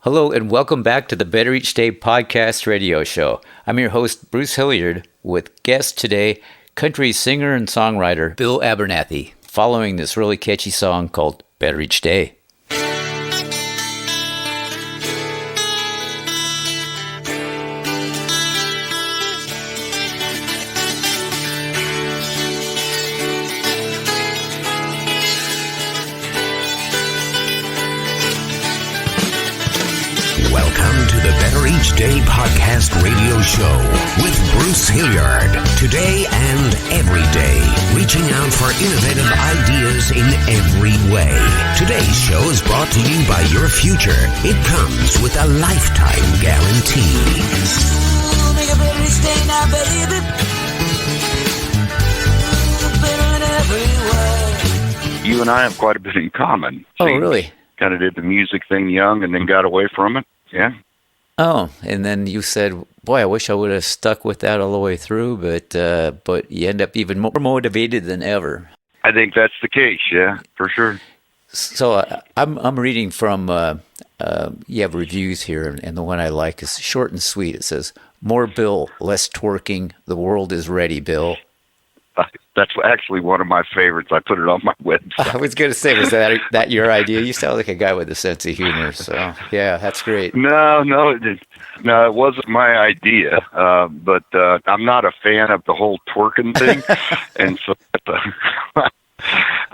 Hello and welcome back to the Better Each Day podcast radio show. I'm your host, Bruce Hilliard, with guest today, country singer and songwriter Bill Abernathy, following this really catchy song called Better Each Day. Welcome to the Better Each Day podcast radio show with Bruce Hilliard. Today and every day, reaching out for innovative ideas in every way. Today's show is brought to you by your future. It comes with a lifetime guarantee. Ooh, make a better each day now, baby. Ooh, better in every way. You and I have quite a bit in common. Oh, really? Kind of did the music thing young and then got away from it. Yeah. Oh, and then you said, boy, I wish I would have stuck with that all the way through, but you end up even more motivated than ever. I think that's the case, yeah, for sure. So I'm reading from, you have reviews here, and the one I like is short and sweet. It says, more Bill, less twerking, the world is ready, Bill. That's actually one of my favorites. I put it on my website. I was going to say, was that your idea? You sound like a guy with a sense of humor. So, yeah, that's great. No, it wasn't my idea. But I'm not a fan of the whole twerking thing. And so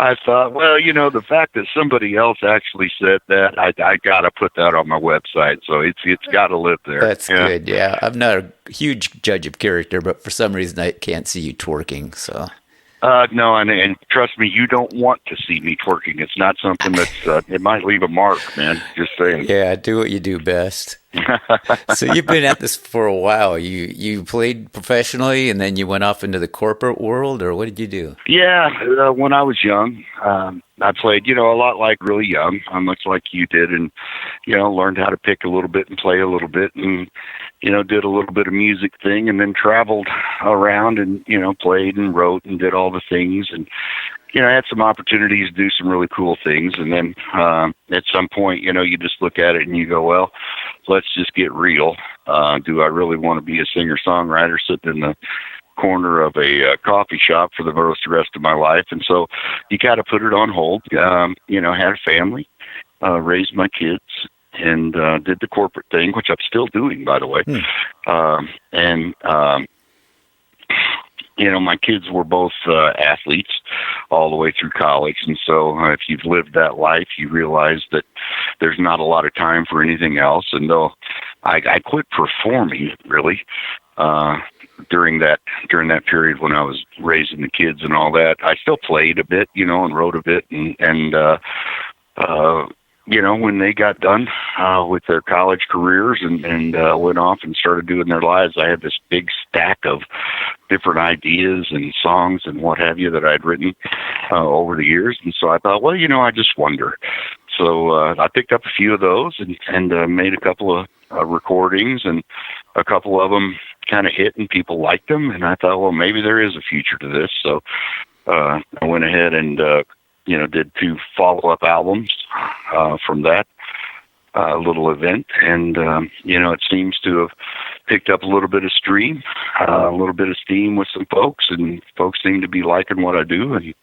I thought, well, the fact that somebody else actually said that, I got to put that on my website. So it's got to live there. That's good, yeah. I'm not a huge judge of character, but for some reason I can't see you twerking, so... No, and trust me, you don't want to see me twerking. It's not something that's, it might leave a mark, man. Just saying. Yeah, do what you do best. So you've been at this for a while. You played professionally, and then you went off into the corporate world, or what did you do? Yeah, when I was young, I played, a lot like really young, much like you did, and, learned how to pick a little bit and play a little bit, and, did a little bit of music thing, and then traveled around and, played and wrote and did all the things, and, I had some opportunities to do some really cool things, and then at some point, you just look at it and you go, well, let's just get real. Do I really want to be a singer-songwriter sitting in the corner of a coffee shop for the rest of my life? And so you got to put it on hold. Had a family, raised my kids, and did the corporate thing, which I'm still doing, by the way. My kids were both athletes all the way through college. And so if you've lived that life, you realize that there's not a lot of time for anything else. And though I quit performing, really, during that period when I was raising the kids and all that, I still played a bit, and wrote a bit. When they got done with their college careers and went off and started doing their lives, I had this big stack of different ideas and songs and what have you that I'd written over the years. And so I thought, well, I just wonder. So I picked up a few of those and made a couple of recordings, and a couple of them kind of hit and people liked them. And I thought, well, maybe there is a future to this. So I went ahead and did 2 follow-up albums from that little event. And, it seems to have picked up a little bit of steam with some folks, and folks seem to be liking what I do. And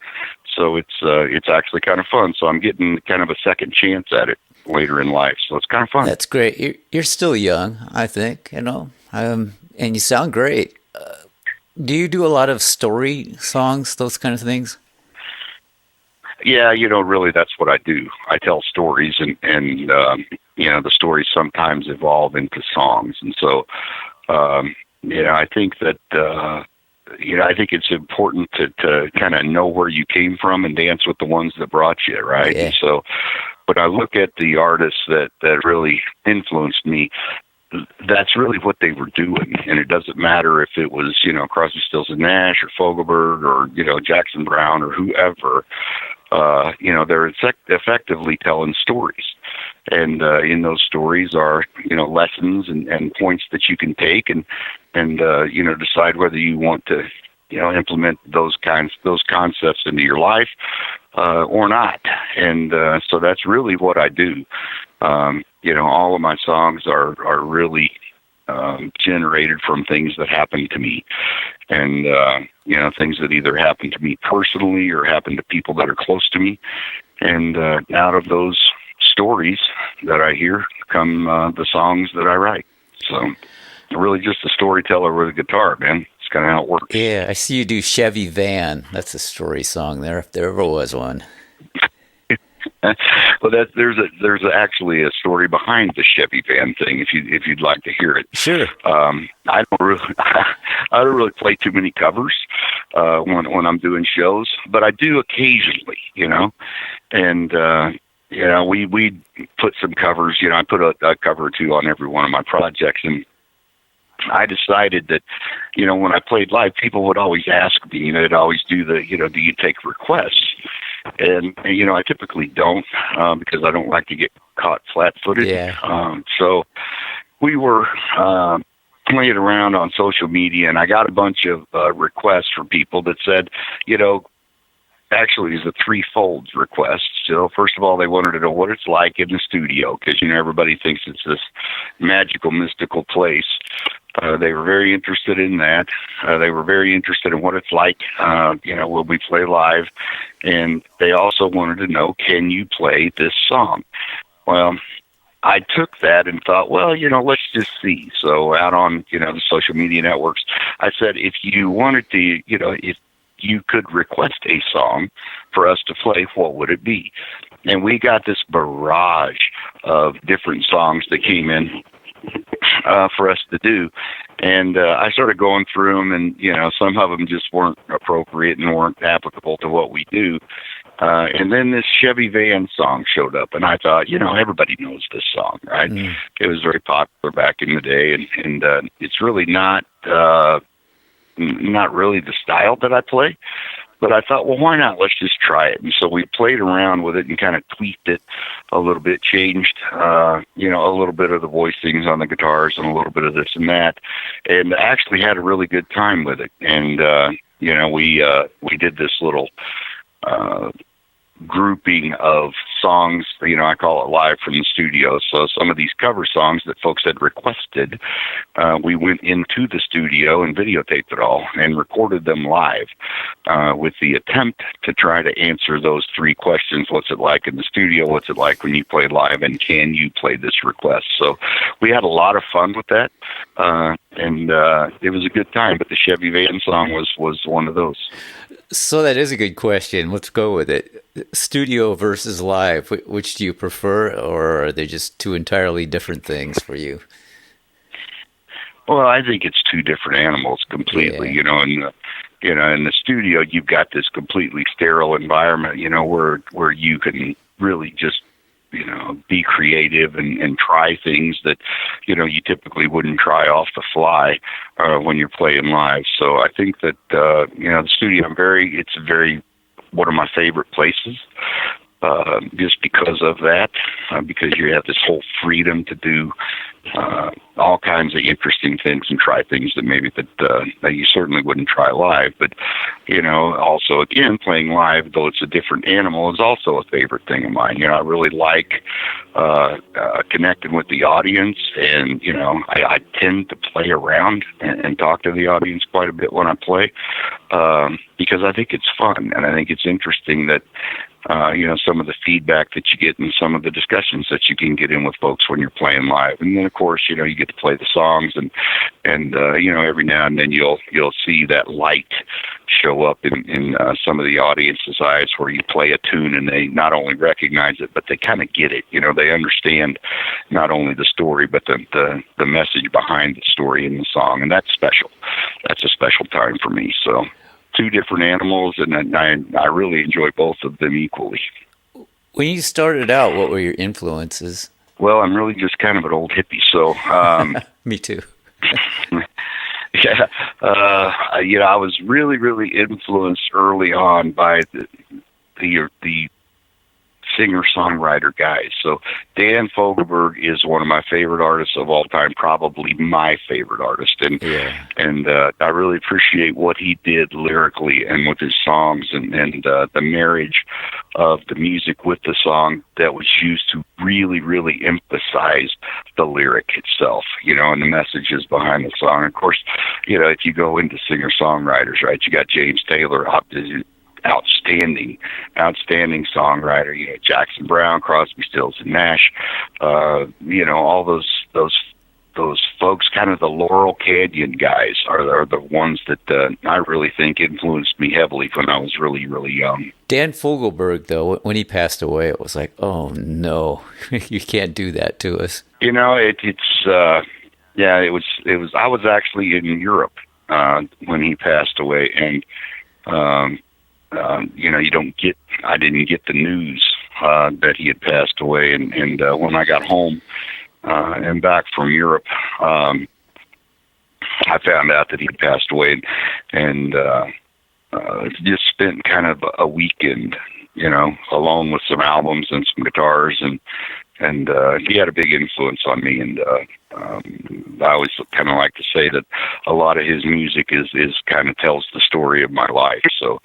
so it's actually kind of fun. So I'm getting kind of a second chance at it later in life. So it's kind of fun. That's great. You're still young, I think, and you sound great. Do you do a lot of story songs, those kind of things? Yeah, really that's what I do. I tell stories, and the stories sometimes evolve into songs. And so, I think that, I think it's important to kind of know where you came from and dance with the ones that brought you, right? Yeah. And so, but I look at the artists that really influenced me, that's really what they were doing. And it doesn't matter if it was, Crosby, Stills and Nash or Fogelberg or, Jackson Browne or whoever. They're effectively telling stories. And in those stories are, lessons and points that you can take and decide whether you want to, implement those concepts into your life or not. And so that's really what I do. All of my songs are really generated from things that happen to me, and things that either happen to me personally or happen to people that are close to me. And out of those stories that I hear come the songs that I write. So really just a storyteller with a guitar, man. It's kind of how it works. Yeah, I see you do Chevy Van. That's a story song there, if there ever was one. Well, there's actually a story behind the Chevy Van thing. If you'd like to hear it, Sure. I don't really play too many covers when I'm doing shows, but I do occasionally, and we put some covers. I put a cover or two on every one of my projects, and I decided that, when I played live, people would always ask me, they'd always do do you take requests? And, I typically don't, because I don't like to get caught flat-footed. Yeah. So we were playing around on social media, and I got a bunch of requests from people that said, actually, it's a threefold request. So first of all, they wanted to know what it's like in the studio, because, everybody thinks it's this magical, mystical place. They were very interested in that. They were very interested in what it's like, when we play live. And they also wanted to know, can you play this song? Well, I took that and thought, well, let's just see. So out on, the social media networks, I said, if you wanted to, if you could request a song for us to play, what would it be? And we got this barrage of different songs that came in for us to do. And I started going through them, and, some of them just weren't appropriate and weren't applicable to what we do. And then this Chevy Van song showed up, and I thought, everybody knows this song, right? Mm. It was very popular back in the day, and it's really not really the style that I play. But I thought, well, why not? Let's just try it. And so we played around with it and kind of tweaked it a little bit, changed, a little bit of the voicings on the guitars and a little bit of this and that, and actually had a really good time with it. And, we did this little grouping of songs, I call it live from the studio. So some of these cover songs that folks had requested, we went into the studio and videotaped it all and recorded them live with the attempt to try to answer those three questions. What's it like in the studio? What's it like when you play live? And can you play this request? So we had a lot of fun with that. And it was a good time, but the Chevy Van song was one of those. So that is a good question. Let's go with it. Studio versus live, which do you prefer, or are they just two entirely different things for you? Well, I think it's two different animals completely. Yeah. In the studio, you've got this completely sterile environment, where you can really just, be creative and try things that, you typically wouldn't try off the fly when you're playing live. So I think that, the studio, it's very one of my favorite places, just because of that, because you have this whole freedom to do all kinds of interesting things and try things that maybe that you certainly wouldn't try live. But, also, again, playing live, though it's a different animal, is also a favorite thing of mine. I really like connecting with the audience, and, I tend to play around and talk to the audience quite a bit when I play, because I think it's fun, and I think it's interesting that, some of the feedback that you get and some of the discussions that you can get in with folks when you're playing live. And then, of course, you get to play the songs, and every now and then you'll see that light show up in some of the audience's eyes, where you play a tune and they not only recognize it, but they kind of get it. They understand not only the story, but the message behind the story in the song. And that's special. That's a special time for me. So, two different animals, and I really enjoy both of them equally. When you started out, what were your influences? Well, I'm really just kind of an old hippie, so... Me too. Yeah. I was really, really influenced early on by the singer-songwriter guys. So Dan Fogelberg is one of my favorite artists of all time, probably my favorite artist. And I really appreciate what he did lyrically and with his songs and the marriage of the music with the song that was used to really, really emphasize the lyric itself, and the messages behind the song. Of course, if you go into singer-songwriters, right, you got James Taylor, outstanding songwriter, Jackson Brown, Crosby, Stills and Nash, all those folks, kind of the Laurel Canyon guys are the ones that I really think influenced me heavily when I was really, really young. Dan Fogelberg, though, when he passed away, it was like, oh no, you can't do that to us. It was. I was actually in Europe when he passed away, and I didn't get the news that he had passed away, and when I got home and back from Europe, I found out that he had passed away, and just spent kind of a weekend, alone with some albums and some guitars, and he had a big influence on me, and I always kind of like to say that a lot of his music is kind of tells the story of my life. So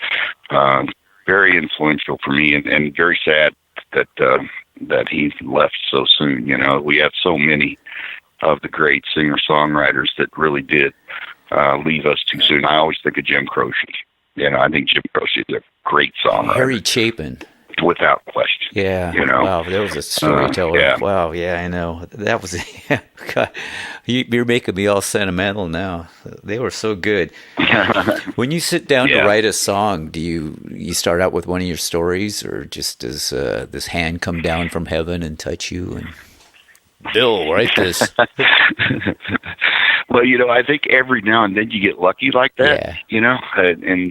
very influential for me, and very sad that he left so soon. We have so many of the great singer-songwriters that really did leave us too soon. I always think of Jim Croce. I think Jim Croce is a great songwriter. Harry Chapin. Without question. Yeah. Wow, that was a storyteller. Yeah. Wow, yeah, I know. That was, God, you're making me all sentimental now. They were so good. When you sit down to write a song, do you start out with one of your stories, or just does this hand come down from heaven and touch you and Bill, write this? Well, I think every now and then you get lucky like that, and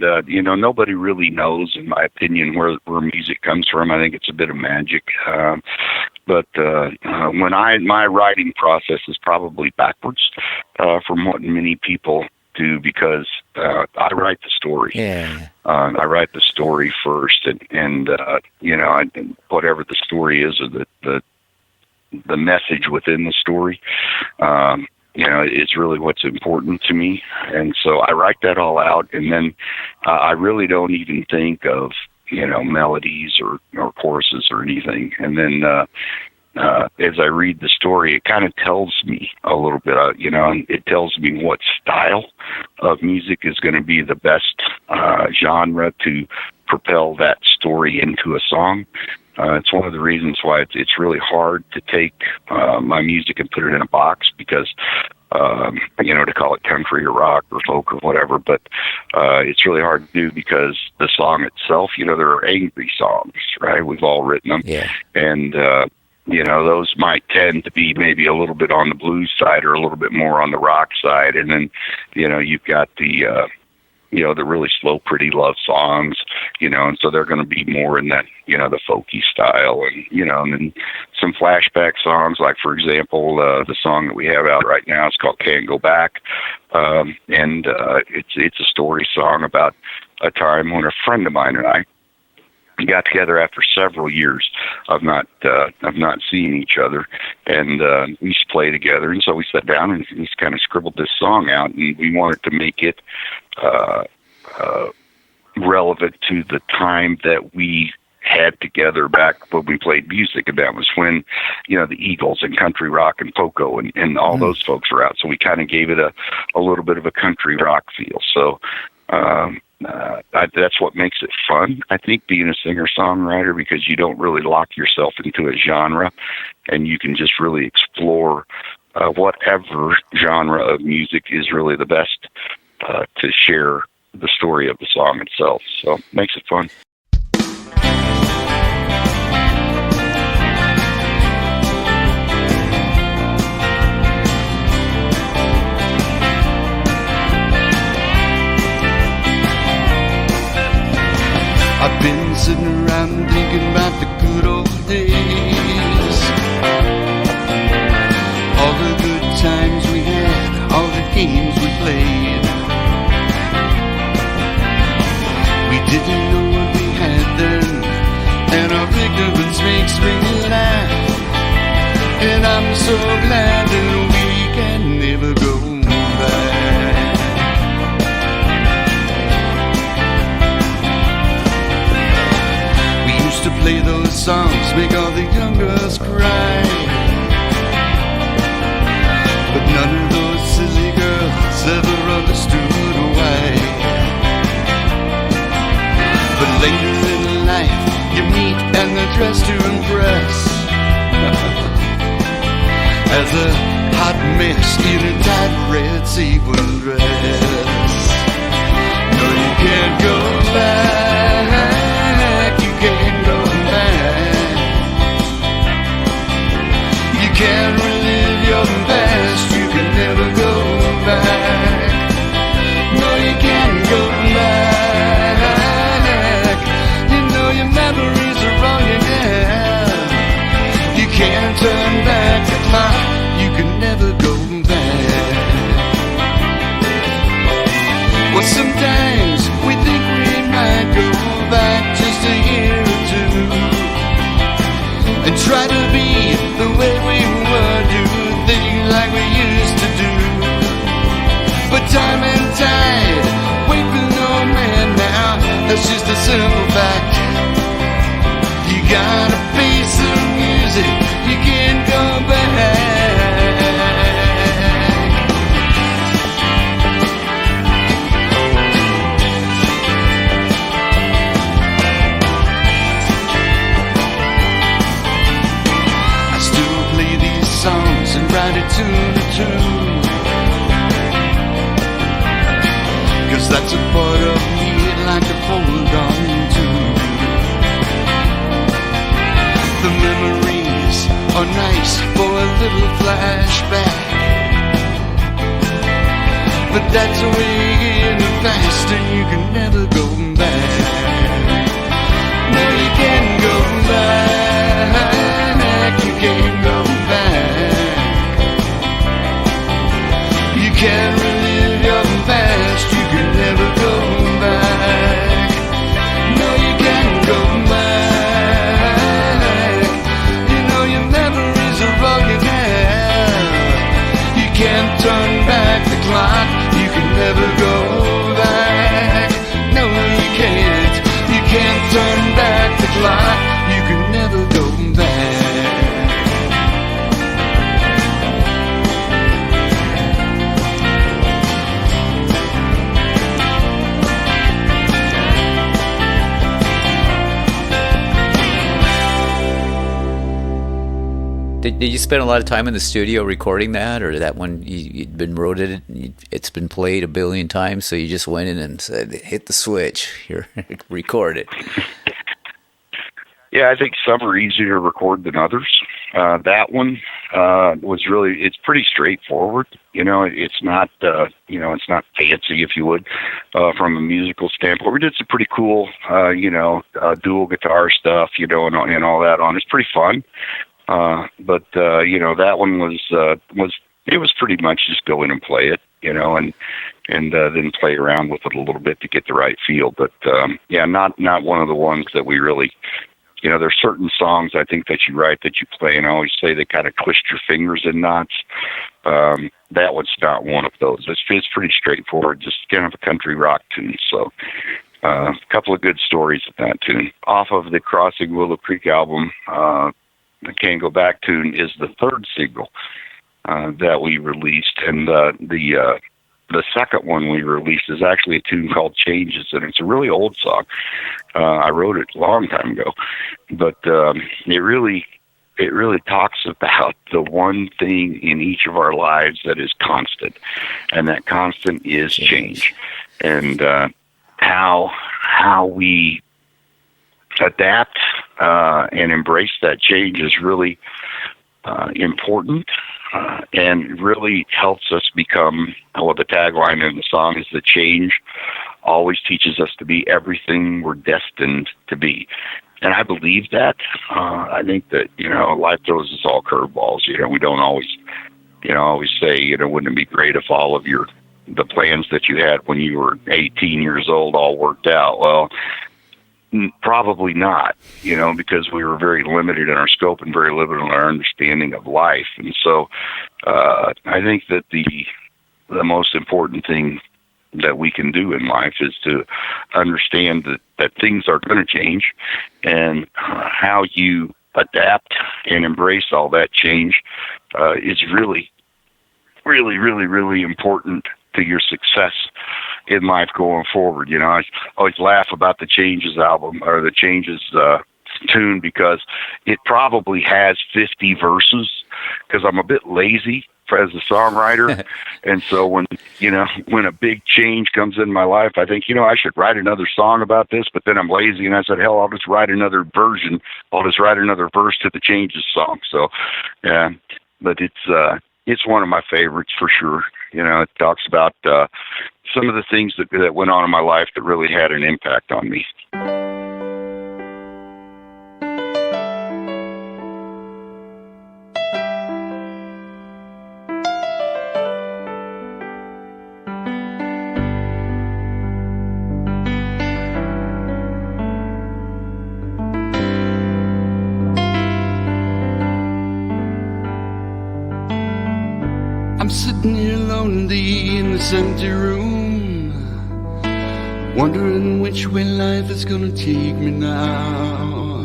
nobody really knows, in my opinion, where music comes from. I think it's a bit of magic. But my writing process is probably backwards from what many people do, because I write the story. Yeah. I write the story first, and whatever the story is, or the message within the story, is really what's important to me. And so I write that all out, and then I really don't even think of, melodies or choruses or anything. And then as I read the story, it kind of tells me a little bit, it tells me what style of music is going to be the best genre to propel that story into a song. It's one of the reasons why it's really hard to take my music and put it in a box, because, to call it country or rock or folk or whatever, but it's really hard to do because the song itself, there are angry songs, right? We've all written them. Yeah. And, those might tend to be maybe a little bit on the blues side or a little bit more on the rock side. And then, you've got the really slow, pretty love songs, and so they're going to be more in that, the folky style, and then some flashback songs, like, for example, the song that we have out right now is called Can't Go Back. And it's a story song about a time when a friend of mine and I got together after several years of not seeing each other, and we used to play together. And so we sat down and just kind of scribbled this song out, and we wanted to make it relevant to the time that we had together back when we played music, and that was when the Eagles and country rock and Poco and all those folks were out. So we kind of gave it a little bit of a country rock feel. So that's what makes it fun, I think, being a singer-songwriter, because you don't really lock yourself into a genre, and you can just really explore whatever genre of music is really the best to share the story of the song itself. So it makes it fun. I've been sitting around thinking about the good old days, all the good times we had, all the games we played. We didn't know what we had then, and our ignorance made so glad that we can never go back. We used to play those songs, make all the young girls cry, but none of those silly girls ever understood why. But later in life, you meet and they're dressed to impress, as a hot mess in a tight red sequin dress. No, you can't go back, you can't go back. You can't relive your past, you can never go back. No, you can't go back. You know your memories are wrong again. You can't turn back the clock, you can never go back. Well, sometimes we think we might go back just a year or two and try to be the way we were, do things like we used to do. But time and tide wait for no man now, that's just a simple fact. You gotta face the music, you can't go back. I still play these songs and write it tune to tune, 'cause that's a part of me I'd like to hold on to. The memories are nice for a little flashback, but that's way in the past and you can never go back. No, you can't go back, you can't go back. You can't relive your past, you can never go back. No, you can't go back. You know your memories are wrong again. You can't turn back the clock, you can never go back. No, you can't. You can't turn back the clock, you can never go back. Did you spend a lot of time in the studio recording that, or that one you'd been wrote it, it's been played a billion times, so you just went in and said, hit the switch, here, record it? Yeah, I think some are easier to record than others. That one was really, it's pretty straightforward. You know, it's not, it's not fancy, if you would, from a musical standpoint. We did some pretty cool, dual guitar stuff, and all that on. It's pretty fun. But that one was it was pretty much just go in and play it, and then play around with it a little bit to get the right feel. But, not one of the ones that we really, there's certain songs I think that you write that you play, and I always say they kind of twist your fingers in knots. That one's not one of those. It's pretty straightforward, just kind of a country rock tune. So, a couple of good stories with that tune. Off of the Crossing Willow Creek album, the Can't Go Back tune is the third single that we released, and the second one we released is actually a tune called Changes, and it's a really old song. I wrote it a long time ago, but it really talks about the one thing in each of our lives that is constant, and that constant is change, and how we adapt and embrace that change is really important, and really helps us become, the tagline in the song is the change always teaches us to be everything we're destined to be. And I believe that. I think that, life throws us all curveballs. We don't always say, wouldn't it be great if all of the plans that you had when you were 18 years old all worked out? Well, Probably not, because we were very limited in our scope and very limited in our understanding of life. And so I think that the most important thing that we can do in life is to understand that things are going to change, and how you adapt and embrace all that change is really, really, really, really important to your success in life going forward. I always laugh about the Changes album, or the Changes tune, because it probably has 50 verses, because I'm a bit lazy as a songwriter. And so when a big change comes in my life, I think, I should write another song about this, but then I'm lazy, and I said, hell, I'll just write another version. I'll just write another verse to the Changes song. So, yeah, but it's one of my favorites for sure. It talks about some of the things that went on in my life that really had an impact on me. I'm sitting here lonely in this empty room, wondering which way life is gonna take me now.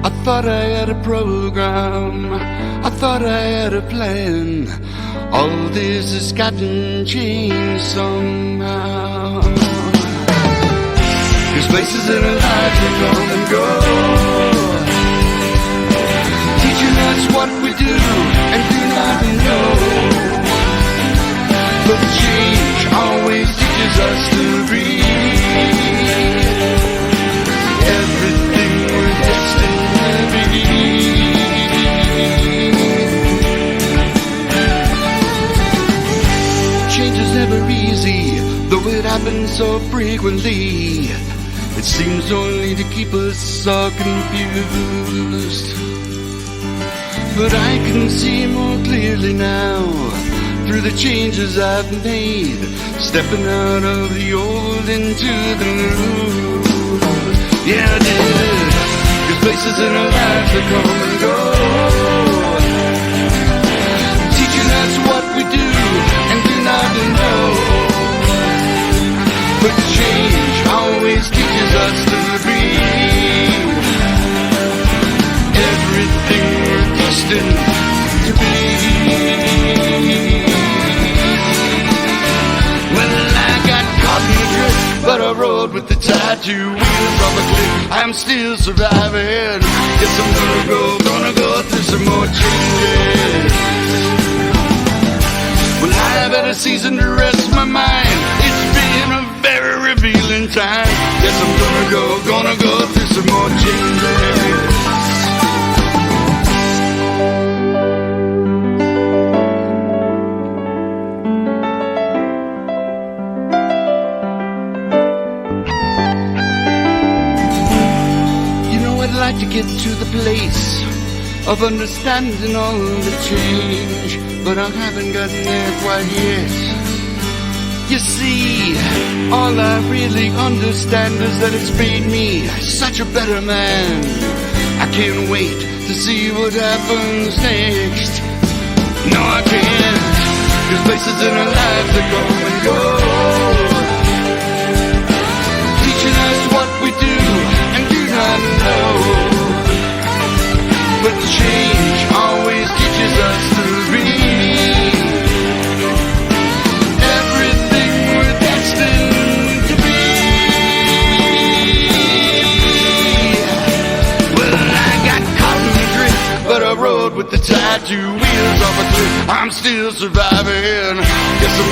I thought I had a program, I thought I had a plan. All this has gotten changed somehow. There's places in our lives that come and go, teaching us what we do and do not know. But change always teaches us to read everything we're destined to be. Change is never easy, though it happens so frequently. It seems only to keep us so confused. But I can see more clearly now, through the changes I've made, stepping out of the old into the new. Yeah, I did. There's places in our lives that come and go, teaching us what we do and do not know. But change always teaches us to read everything we're destined to be. Well, I got caught in the drift, but I rode with the tide, 2 wheels on the cliff. I'm still surviving. Guess I'm gonna go through some more changes. Well, I've had a season to rest my mind. It's been a very revealing time. Guess I'm gonna go through some more changes. I'd like to get to the place of understanding all the change, but I haven't gotten there quite yet. You see, all I really understand is that it's made me such a better man. I can't wait to see what happens next. No, I can't. There's places in our lives that come and go, teaching us what we do and do not know. But change always teaches us to read everything we're destined to be. Well, I got caught in the drift, but I rode with the tide, 2 wheels off a cliff. I'm still surviving. Guess I'm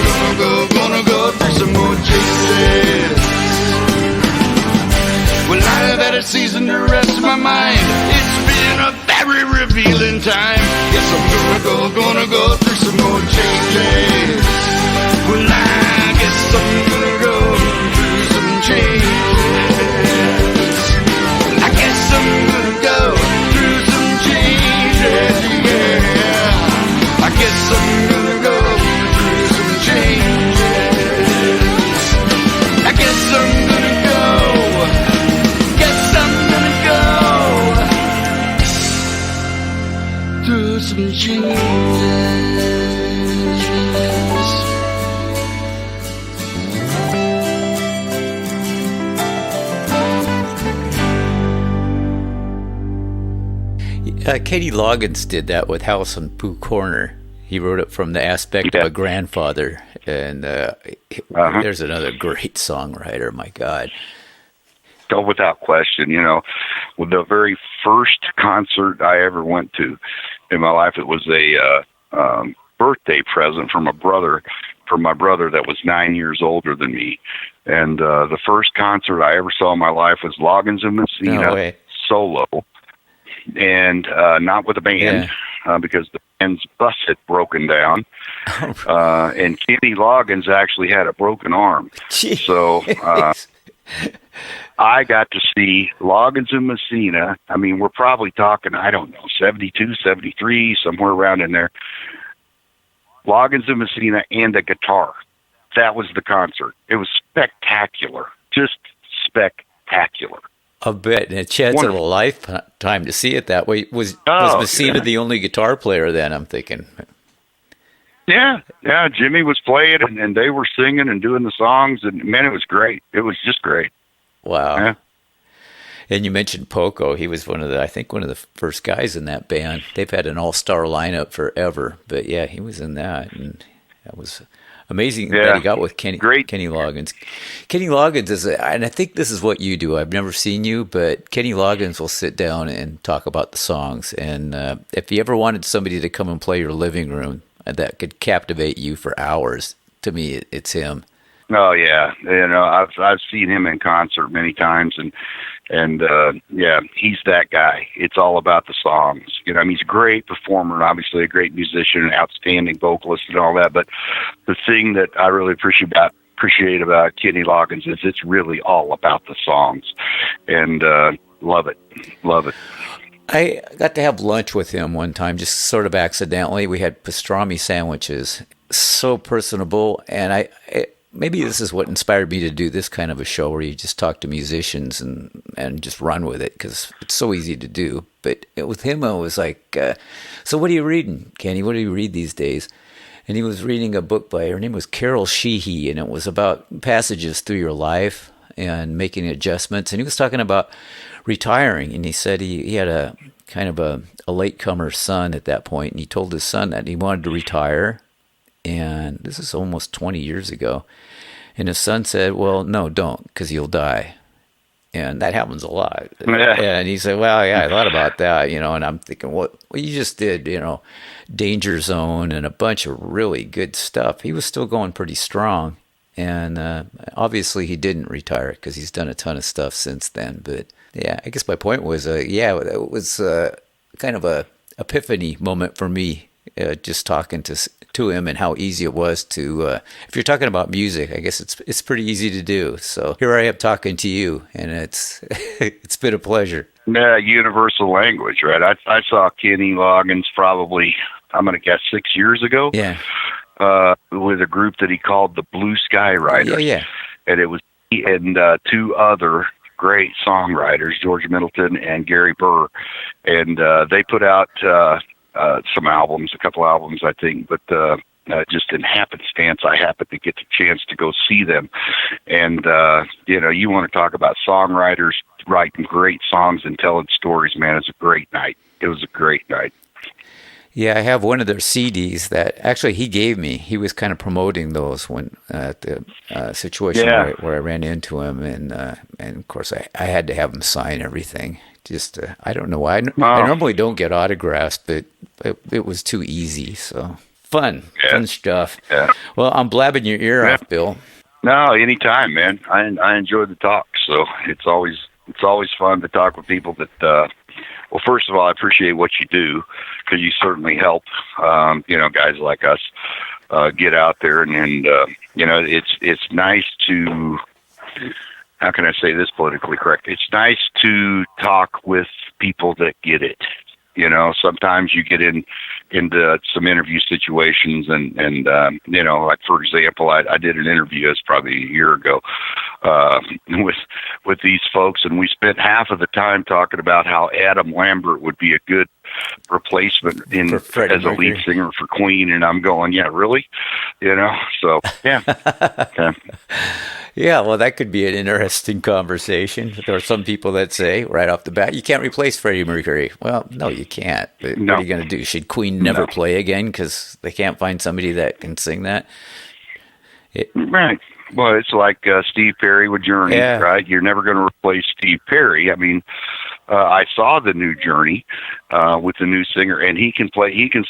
gonna go through some more changes. Well, I've had a season to rest my mind. It's been a very revealing time. Guess I'm gonna go through some more changes. Well, I guess I'm gonna go through some changes. I guess I'm gonna go through some changes, yeah. I guess I'm gonna go through some changes. I guess I'm gonna go some changes. Katie Loggins did that with House on Pooh Corner. He wrote it from the aspect of a grandfather. And there's another great songwriter, my God. Oh, without question. You know, with the very first concert I ever went to in my life, it was a birthday present from my brother that was 9 years older than me. And the first concert I ever saw in my life was Loggins and Messina solo. And not with a band, because the band's bus had broken down. And Kenny Loggins actually had a broken arm. Jeez. So I got to see Loggins and Messina. I mean, we're probably talking, I don't know, 72, 73, somewhere around in there. Loggins and Messina and a guitar. That was the concert. It was spectacular. Just spectacular. I bet. And a chance of a lifetime to see it that way. Was Messina the only guitar player then, I'm thinking? Yeah. Jimmy was playing, and they were singing and doing the songs, and man, it was great. It was just great. Wow. Yeah. And you mentioned Poco. He was one of the first guys in that band. They've had an all-star lineup forever, but yeah, he was in that, and that was amazing that he got with Kenny Loggins. Kenny Loggins and I think this is what you do. I've never seen you, but Kenny Loggins will sit down and talk about the songs. And if you ever wanted somebody to come and play your living room that could captivate you for hours, to me, it's him. Oh yeah, you know, I've seen him in concert many times, and yeah, he's that guy. It's all about the songs. You know, I mean, he's a great performer, and obviously a great musician, an outstanding vocalist, and all that. But the thing that I really appreciate about Kenny Loggins is it's really all about the songs, and love it. I got to have lunch with him one time, just sort of accidentally. We had pastrami sandwiches. So personable, and maybe this is what inspired me to do this kind of a show where you just talk to musicians and just run with it, because it's so easy to do. But with him, I was like, so what are you reading, Kenny? What do you read these days? And he was reading a book by, her name was Carol Sheehy, and it was about passages through your life and making adjustments. And he was talking about retiring, and he said he had a kind of a latecomer son at that point, and he told his son that he wanted to retire. And this is almost 20 years ago. And his son said, well, no, don't, because you'll die. And that happens a lot. And he said, well, yeah, I thought about that, you know, and I'm thinking, well, you just did, you know, Danger Zone and a bunch of really good stuff. He was still going pretty strong. And obviously he didn't retire because he's done a ton of stuff since then. But yeah, I guess my point was, it was kind of a epiphany moment for me, just talking to him, and how easy it was to, if you're talking about music, I guess it's pretty easy to do. So here I am talking to you, and it's been a pleasure. Yeah, universal language, right? I saw Kenny Loggins probably, I'm going to guess 6 years ago. Yeah. With a group that he called the Blue Sky Riders. Yeah. And it was he and two other great songwriters, George Middleton and Gary Burr. And they put out some albums, a couple albums, I think, but just in happenstance, I happened to get the chance to go see them. And, you know, you want to talk about songwriters writing great songs and telling stories, man, it's a great night. It was a great night. Yeah, I have one of their CDs that actually he gave me. He was kind of promoting those when at the situation where I ran into him, and of course I had to have him sign everything. Just I don't know why. I normally don't get autographs, but it was too easy. So fun stuff. Yeah. Well, I'm blabbing your ear off, Bill. No, anytime, man. I enjoy the talk, so it's always fun to talk with people that. Well, first of all, I appreciate what you do, because you certainly help, you know, guys like us get out there, and you know, it's nice to, how can I say this politically correct? It's nice to talk with people that get it. You know, sometimes you get into some interview situations, and you know, like for example, I did an interview, it's probably a year ago, with these folks, and we spent half of the time talking about how Adam Lambert would be a good replacement For Freddie as a lead Mercury. singer for Queen, and I'm going, yeah, really, So yeah, yeah. Yeah, well, that could be an interesting conversation. There are some people that say right off the bat, you can't replace Freddie Mercury. Well, no, you can't. But No. what are you going to do? Should Queen never No. play again because they can't find somebody that can sing that? Right. Well, it's like Steve Perry with Journey, Yeah. right? You're never going to replace Steve Perry. I mean, I saw the new Journey with the new singer, and he can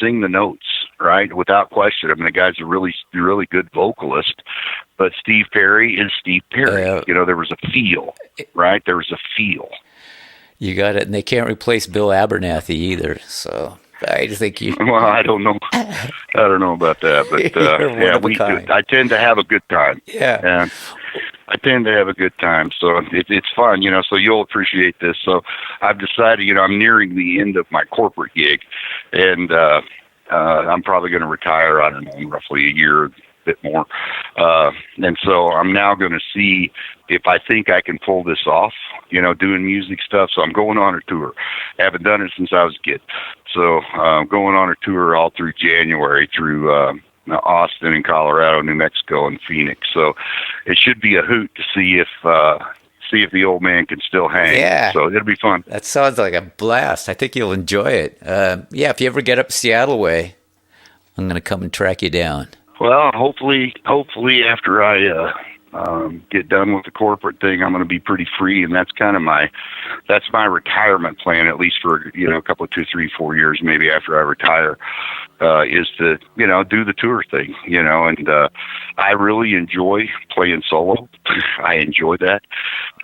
sing the notes, right, without question. I mean, the guy's a really, really good vocalist. But Steve Perry is Steve Perry. There was a feel, right? There was a feel. You got it. And they can't replace Bill Abernathy either. So I think you. Well, I don't know. I don't know about that, but You're one yeah, of a kind. I tend to have a good time. Yeah. And I tend to have a good time, so it's fun, So you'll appreciate this. So I've decided, I'm nearing the end of my corporate gig, and I'm probably going to retire. I don't know, in roughly a year. Bit more, and so I'm now going to see if I think I can pull this off, doing music stuff. So I'm going on a tour. I haven't done it since I was a kid, so I'm going on a tour all through January through Austin and Colorado, New Mexico, and Phoenix. So it should be a hoot to see if the old man can still hang. Yeah. So it'll be fun. That sounds like a blast. I think you'll enjoy it. Yeah, if you ever get up Seattle way, I'm going to come and track you down. Well, hopefully after I get done with the corporate thing, I'm going to be pretty free, and that's my retirement plan, at least for a couple of 2, 3, 4 years, maybe after I retire, is to do the tour thing, and I really enjoy playing solo. I enjoy that.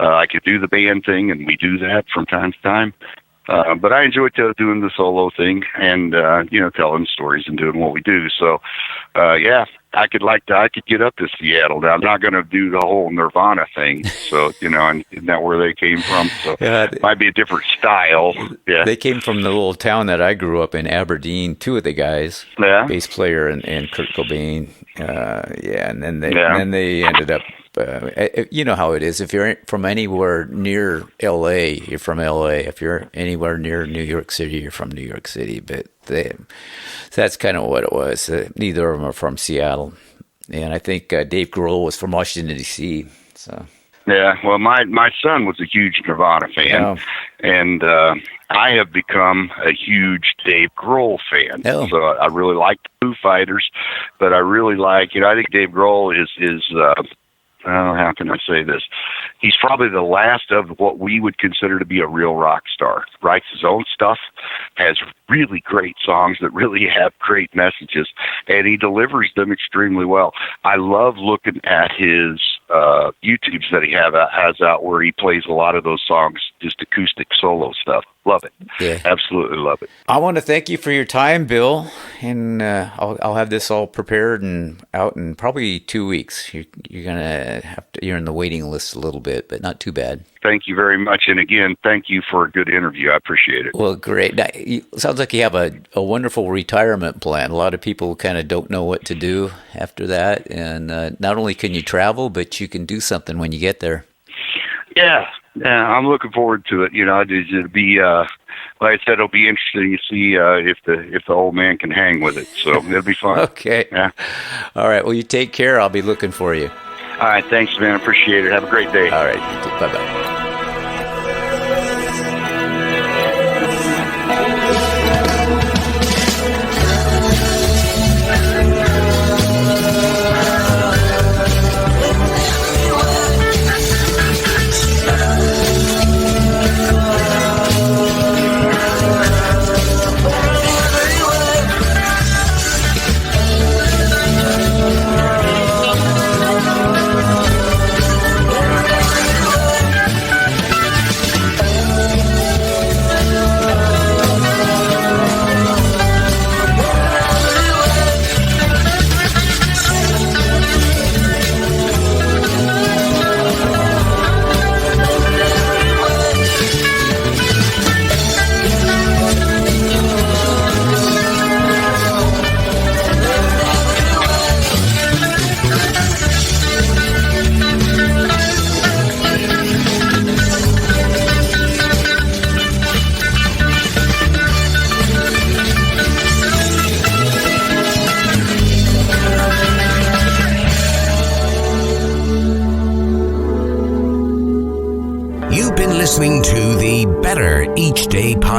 I could do the band thing, and we do that from time to time. But I enjoy doing the solo thing and, telling stories and doing what we do. So, yeah, I could get up to Seattle. Now, I'm not going to do the whole Nirvana thing. So, and isn't that where they came from? So it might be a different style. Yeah. They came from the little town that I grew up in, Aberdeen, two of the guys, Yeah. bass player and Kurt Cobain. And then they ended up, you know how it is. If you're from anywhere near L.A., you're from L.A. If you're anywhere near New York City, you're from New York City. But that's kind of what it was. Neither of them are from Seattle. And I think Dave Grohl was from Washington, D.C., so... Yeah, well, my son was a huge Nirvana fan, Oh. and I have become a huge Dave Grohl fan. Oh. So I really like the Foo Fighters, but I really like, I think Dave Grohl is how can I say this? He's probably the last of what we would consider to be a real rock star. Writes his own stuff, has really great songs that really have great messages, and he delivers them extremely well. I love looking at his YouTubes that he has out where he plays a lot of those songs, just acoustic solo stuff. Love it. Yeah. Absolutely love it. I want to thank you for your time, Bill, and I'll have this all prepared and out in probably 2 weeks. You're gonna you're in the waiting list a little bit, but not too bad. Thank you very much, and again, thank you for a good interview. I appreciate it. Well, great. Now, sounds like you have a wonderful retirement plan. A lot of people kind of don't know what to do after that, and not only can you travel, but you can do something when you get there. Yeah, I'm looking forward to it. It'll be, like I said, it'll be interesting to see if the old man can hang with it. So it'll be fun. Okay. Yeah. All right. Well, you take care. I'll be looking for you. All right. Thanks, man. Appreciate it. Have a great day. All right. Bye-bye.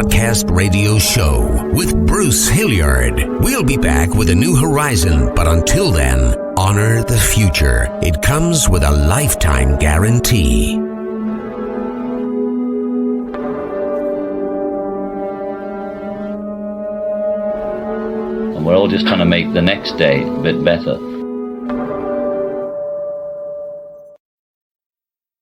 podcast radio show with Bruce Hilliard. We'll be back with a new horizon, but until then, honor the future. It comes with a lifetime guarantee. And we're all just trying to make the next day a bit better.